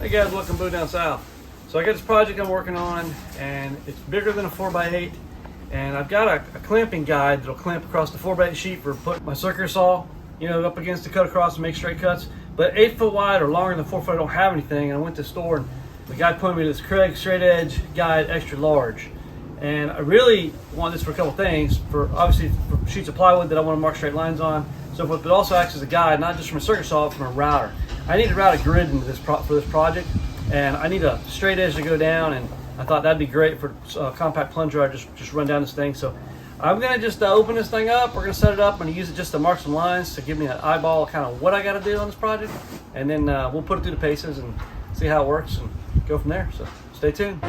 Hey guys, welcome Boone down south. So I got this project I'm working on, and it's bigger than a 4x8, and I've got a clamping guide that'll clamp across the 4x8 sheet for putting my circular saw, up against to cut across and make straight cuts. But 8 foot wide or longer than 4 foot, I don't have anything. And I went to the store, and the guy pointed me to this Kreg straight edge guide, extra large. And I really want this for a couple things. Obviously for sheets of plywood that I want to mark straight lines on, so forth, but also acts as a guide, not just from a circular saw, but from a router. I need to route a grid into this for this project, and I need a straight edge to go down, and I thought that'd be great for a compact plunger. I just run down this thing. So I'm gonna just open this thing up. We're gonna set it up. I'm gonna use it just to mark some lines to give me an eyeball kind of what I got to do on this project, and then we'll put it through the paces and see how it works and go from there. So stay tuned.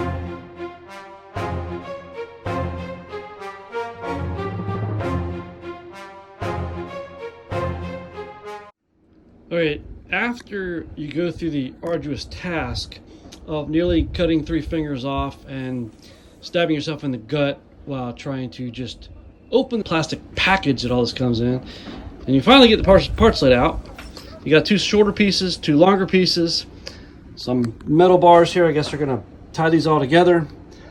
All right, after you go through the arduous task of nearly cutting 3 fingers off and stabbing yourself in the gut while trying to just open the plastic package that all this comes in, and you finally get the parts laid out, you got 2 shorter pieces, 2 longer pieces, some metal bars here. I guess we're gonna tie these all together,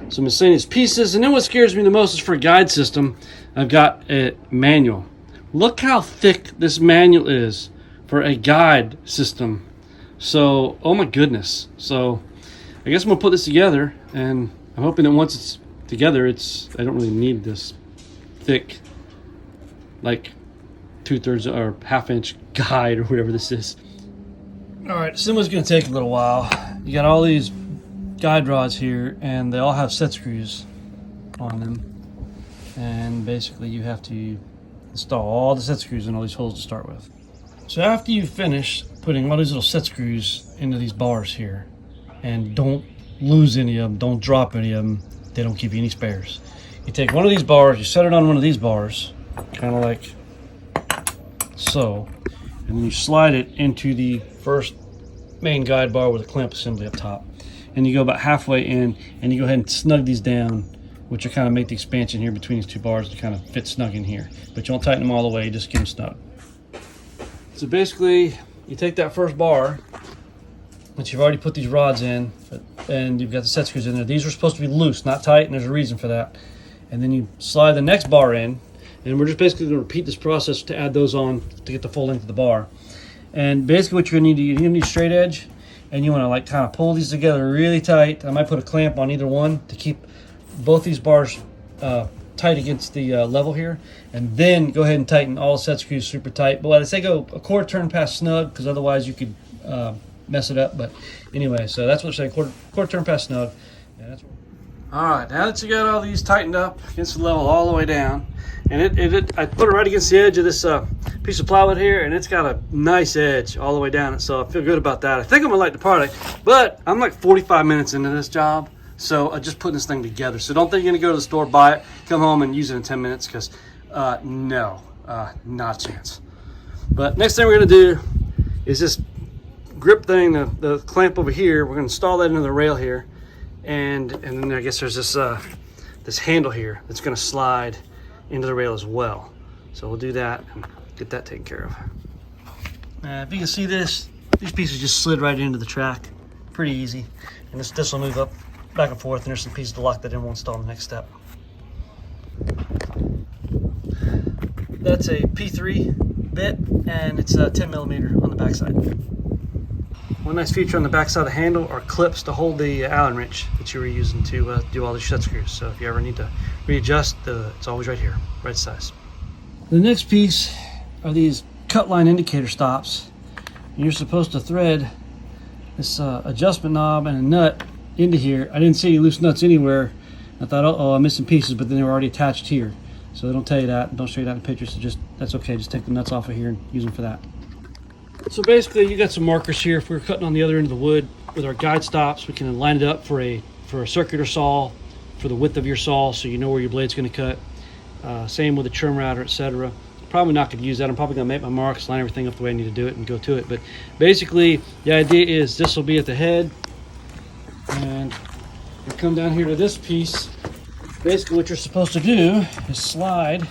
some miscellaneous pieces, and then what scares me the most is for a guide system, I've got a manual. Look how thick this manual is for a guide system. So, oh my goodness. So I guess I'm gonna put this together, and I'm hoping that once it's together, I don't really need this thick, like 2/3 or ½ inch guide or whatever this is. All right, assembly's gonna take a little while. You got all these guide rods here, and they all have set screws on them. And basically you have to install all the set screws in all these holes to start with. So after you finish putting all these little set screws into these bars here, and don't lose any of them, don't drop any of them, they don't give you any spares. You take one of these bars, you set it on one of these bars, kind of like so, and then you slide it into the first main guide bar with a clamp assembly up top. And you go about halfway in, and you go ahead and snug these down, which will kind of make the expansion here between these 2 bars to kind of fit snug in here. But you won't tighten them all the way, you just get them snug. So basically, you take that first bar, which you've already put these rods in, and you've got the set screws in there. These are supposed to be loose, not tight, and there's a reason for that. And then you slide the next bar in, and we're just basically going to repeat this process to add those on to get the full length of the bar. And basically what you're going to need, a straight edge, and you want to like kind of pull these together really tight. I might put a clamp on either one to keep both these bars tight against the level here, and then go ahead and tighten all the set screws super tight. But I say go a quarter turn past snug, because otherwise you could mess it up. But anyway, so that's what I'm saying, quarter turn past snug. Yeah, that's all right. Now that you got all these tightened up against the level all the way down, and I put it right against the edge of this piece of plywood here, and it's got a nice edge all the way down it, so I feel good about that. I think I'm gonna like the product, but I'm like 45 minutes into this job. So I'm just putting this thing together. So don't think you're gonna go to the store, buy it, come home and use it in 10 minutes, because no, not a chance. But next thing we're gonna do is this grip thing, the clamp over here. We're gonna install that into the rail here, and then I guess there's this handle here that's gonna slide into the rail as well. So we'll do that and get that taken care of. If you can see this, these pieces just slid right into the track, pretty easy, and this will move up back and forth, and there's some pieces to lock that in. We'll install the next step. That's a P3 bit, and it's a 10 millimeter on the backside. One nice feature on the backside of the handle are clips to hold the Allen wrench that you were using to do all the set screws. So if you ever need to readjust, it's always right here, right size. The next piece are these cut line indicator stops. You're supposed to thread this adjustment knob and a nut into here. I didn't see any loose nuts anywhere. I thought, oh, I'm missing pieces, but then they were already attached here. So they don't tell you that, don't show you that in pictures, so that's okay. Just take the nuts off of here and use them for that. So basically, you got some markers here. If we were cutting on the other end of the wood with our guide stops, we can line it up for a circular saw, for the width of your saw, so you know where your blade's gonna cut. Same with a trim router, etc. Probably not gonna use that. I'm probably gonna make my marks, line everything up the way I need to do it, and go to it. But basically, the idea is this will be at the head, and you come down here to this piece. Basically what you're supposed to do is slide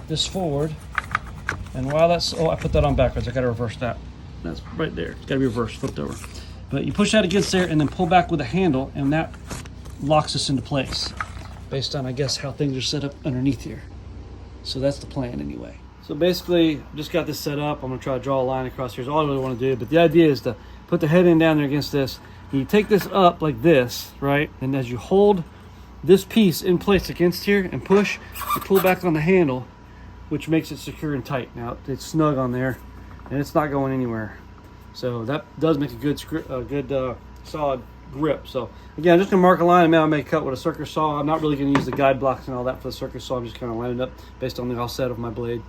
this forward, and while that's, oh, I put that on backwards, I gotta reverse that. That's right there, it's gotta be reversed, flipped over. But you push that against there and then pull back with a handle, and that locks us into place based on, I guess, how things are set up underneath here. So that's the plan anyway. So basically, just got this set up. I'm gonna try to draw a line across here. Is all I really want to do. But the idea is to put the head end down there against this. And you take this up like this, right? And as you hold this piece in place against here and push, you pull back on the handle, which makes it secure and tight. Now it's snug on there, and it's not going anywhere. So that does make a good solid grip. So again, I'm just gonna mark a line, and now I may cut with a circus saw. I'm not really gonna use the guide blocks and all that for the circus saw. I'm just kind of lining it up based on the offset of my blade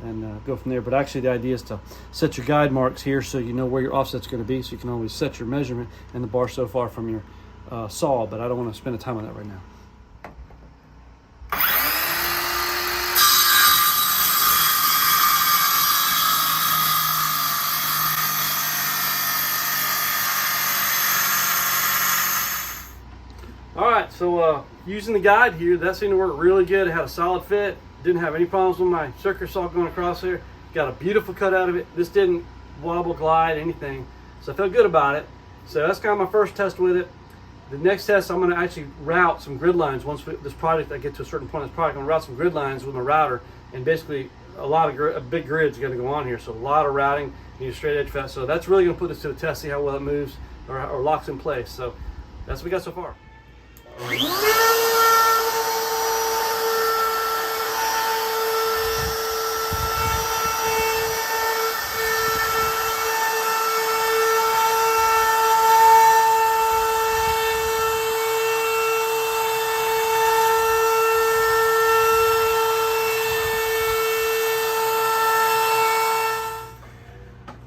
and go from there. But actually the idea is to set your guide marks here so you know where your offset's going to be, so you can always set your measurement and the bar so far from your saw. But I don't want to spend the time on that right now. All right, so using the guide here, that seemed to work really good. It had a solid fit. Didn't have any problems with my circus saw going across there. Got a beautiful cut out of it. This didn't wobble, glide, anything. So I felt good about it. So that's kind of my first test with it. The next test, I'm going to actually route some grid lines. Once this project, I get to a certain point of this project, I'm going to route some grid lines with my router. And basically, a big grid's going to go on here. So a lot of routing, need a straight edge fast. So that's really going to put this to the test, see how well it moves or locks in place. So that's what we got so far.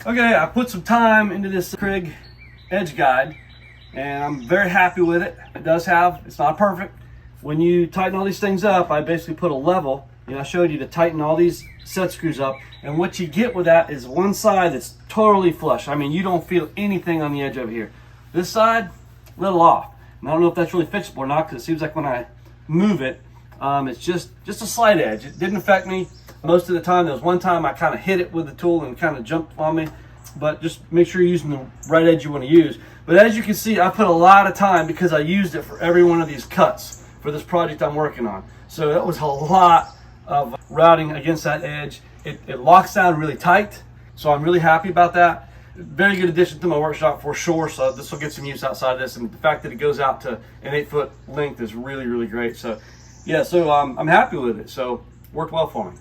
Okay, I put some time into this Kreg edge guide, and I'm very happy with it. It's not perfect. When you tighten all these things up, I basically put a level, and I showed you to tighten all these set screws up, and what you get with that is one side that's totally flush. I mean, you don't feel anything on the edge over here. This side, a little off. And I don't know if that's really fixable or not, because it seems like when I move it, it's just a slight edge. It didn't affect me most of the time. There was one time I kind of hit it with the tool and kind of jumped on me, but just make sure you're using the right edge you want to use. But as you can see, I put a lot of time because I used it for every one of these cuts for this project I'm working on. So that was a lot of routing against that edge. It locks down really tight, so I'm really happy about that. Very good addition to my workshop for sure, so this will get some use outside of this, and the fact that it goes out to an 8-foot length is really, really great. So yeah, so I'm happy with it, so worked well for me.